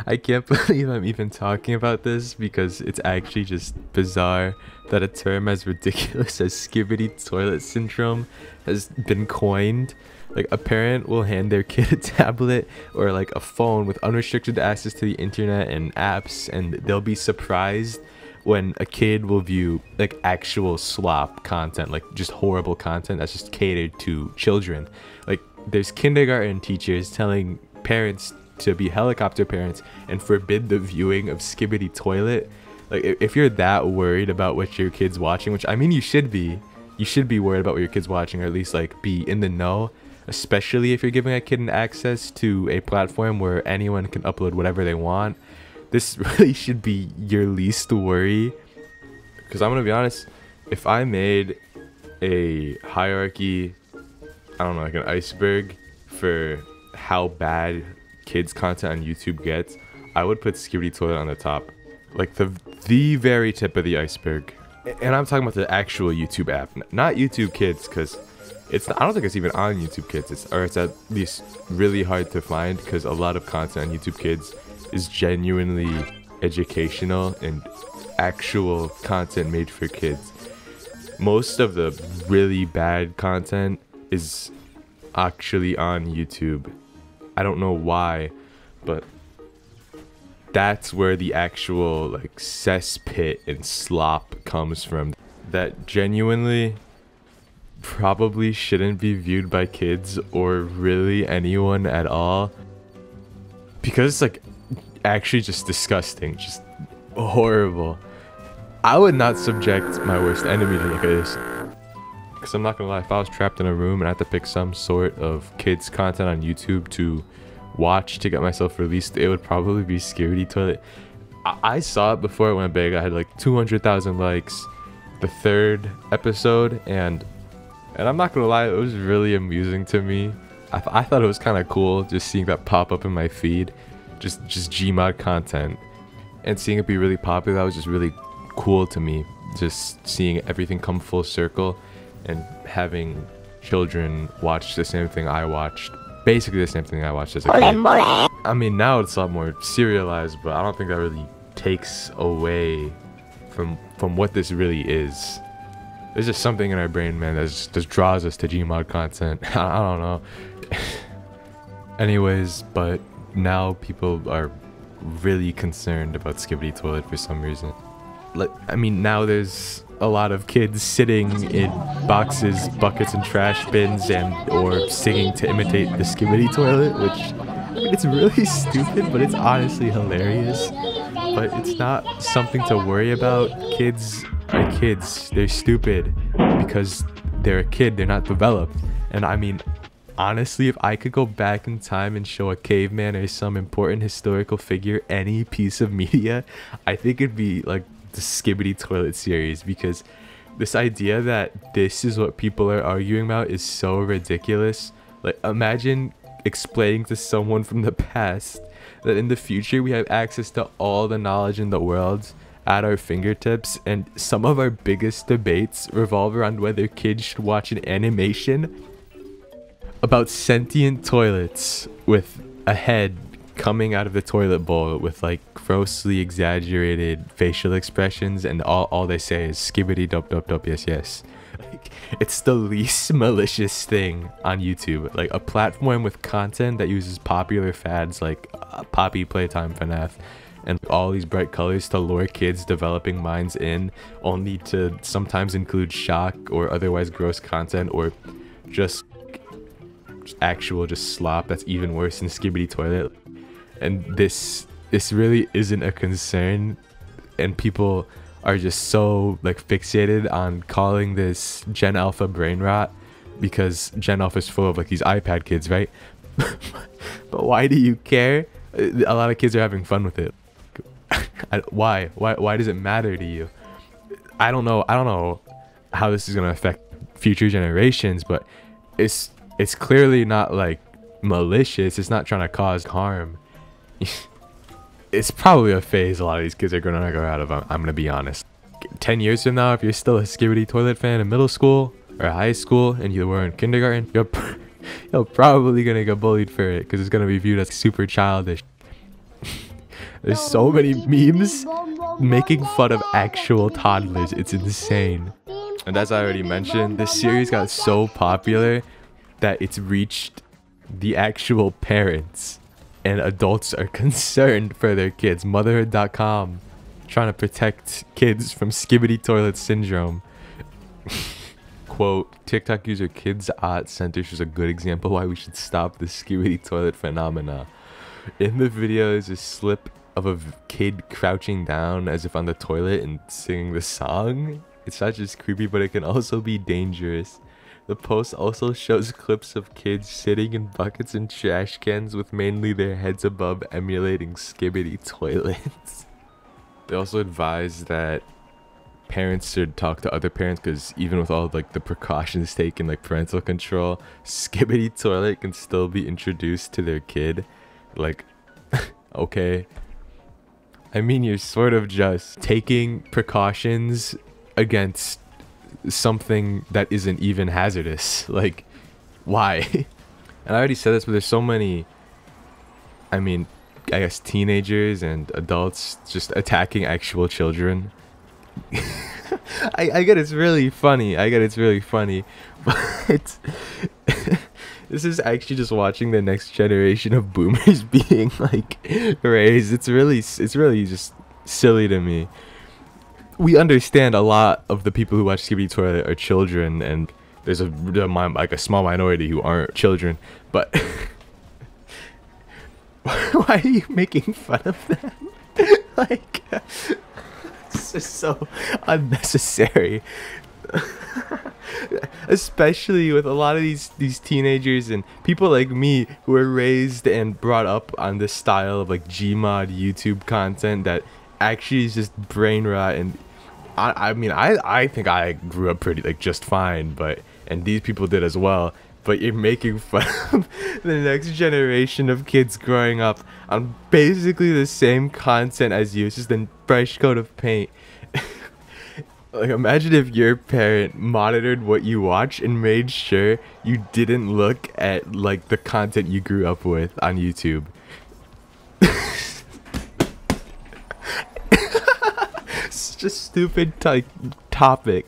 I can't believe I'm even talking about this because it's actually just bizarre that a term as ridiculous as skibidi toilet syndrome has been coined. Like, a parent will hand their kid a tablet or like a phone with unrestricted access to the internet and apps, and they'll be surprised when a kid will view like actual slop content, like just horrible content that's just catered to children. Like, there's kindergarten teachers telling parents to be helicopter parents and forbid the viewing of skibidi toilet. Like, if you're that worried about what your kid's watching, which I mean you should be worried about what your kid's watching, or at least like be in the know, especially if you're giving a kid an access to a platform where anyone can upload whatever they want. This really should be your least worry, because I'm gonna be honest, if I made a hierarchy, I don't know, like an iceberg for how bad kids content on YouTube gets, I would put skibidi toilet on the top, like the very tip of the iceberg. And I'm talking about the actual YouTube app, not YouTube Kids, because I don't think it's even on YouTube Kids. It's at least really hard to find, because a lot of content on YouTube Kids is genuinely educational and actual content made for kids. Most of the really bad content is actually on YouTube. I don't know why, but that's where the actual like cesspit and slop comes from, that genuinely probably shouldn't be viewed by kids or really anyone at all, because it's like actually just disgusting, just horrible. I would not subject my worst enemy to look at this, because I'm not gonna lie, if I was trapped in a room and I had to pick some sort of kids content on YouTube to watch to get myself released, it would probably be skibidi toilet. I saw it before it went big. I had like 200,000 likes the third episode, and I'm not gonna lie, it was really amusing to me. I thought it was kind of cool just seeing that pop up in my feed, just Gmod content, and seeing it be really popular. That was just really cool to me, just seeing everything come full circle and having children watch the same thing I watched, basically the same thing I watched as a kid. I mean, now it's a lot more serialized, but I don't think that really takes away from what this really is. There's just something in our brain, man, that just draws us to Gmod content. I don't know. Anyways, but now people are really concerned about skibidi toilet for some reason. Like, I mean, now there's a lot of kids sitting in boxes, buckets, and trash bins, or singing to imitate the skibidi toilet, which, it's really stupid, but it's honestly hilarious. But it's not something to worry about. Kids are kids. They're stupid because they're a kid. They're not developed. And I mean, honestly, if I could go back in time and show a caveman or some important historical figure any piece of media, I think it'd be like the skibidi toilet series, because this idea that this is what people are arguing about is so ridiculous. Like, imagine explaining to someone from the past that in the future we have access to all the knowledge in the world at our fingertips, and some of our biggest debates revolve around whether kids should watch an animation about sentient toilets with a head coming out of the toilet bowl with like grossly exaggerated facial expressions, and all they say is skibidi dope dope dope yes yes. Like, it's the least malicious thing on YouTube. Like, a platform with content that uses popular fads like Poppy Playtime FNAF and all these bright colors to lure kids' developing minds in, only to sometimes include shock or otherwise gross content, or just actual slop that's even worse than skibidi toilet. And this really isn't a concern, and people are just so like fixated on calling this Gen Alpha brain rot, because Gen Alpha is full of like these iPad kids, right? But why do you care? A lot of kids are having fun with it. Why does it matter to you? I don't know how this is gonna affect future generations, but it's clearly not like malicious. It's not trying to cause harm. It's probably a phase a lot of these kids are gonna go out of. I'm gonna be honest. 10 years from now, if you're still a Skibidi Toilet fan in middle school or high school and you were in kindergarten, you're probably gonna get bullied for it because it's gonna be viewed as super childish. There's so many memes making fun of actual toddlers. It's insane. And as I already mentioned, this series got so popular that it's reached the actual parents, and adults are concerned for their kids. Motherhood.com trying to protect kids from Skibidi toilet syndrome. Quote, TikTok user Kids Art Center is a good example why we should stop the Skibidi toilet phenomena. In the video is a slip of a kid crouching down as if on the toilet and singing the song. It's not just creepy, but it can also be dangerous. The post also shows clips of kids sitting in buckets and trash cans with mainly their heads above, emulating Skibidi toilets. They also advise that parents should talk to other parents because even with all like the precautions taken, like parental control, Skibidi toilet can still be introduced to their kid. Like, okay. I mean, you're sort of just taking precautions against something that isn't even hazardous. Like, why? And I already said this, but there's so many, I mean, I guess teenagers and adults just attacking actual children. I get it's really funny. But this is actually just watching the next generation of boomers being like raised. It's really just silly to me. We understand a lot of the people who watch Skibidi Toilet are children, and there's like a small minority who aren't children, but why are you making fun of them? Like, it's just so unnecessary. Especially with a lot of these teenagers and people like me who are raised and brought up on this style of like Gmod YouTube content that actually is just brain rot. And I mean I think I grew up pretty like just fine, but and these people did as well. But you're making fun of the next generation of kids growing up on basically the same content as you. It's just a fresh coat of paint. Like, imagine if your parent monitored what you watch and made sure you didn't look at like the content you grew up with on YouTube. It's just stupid topic.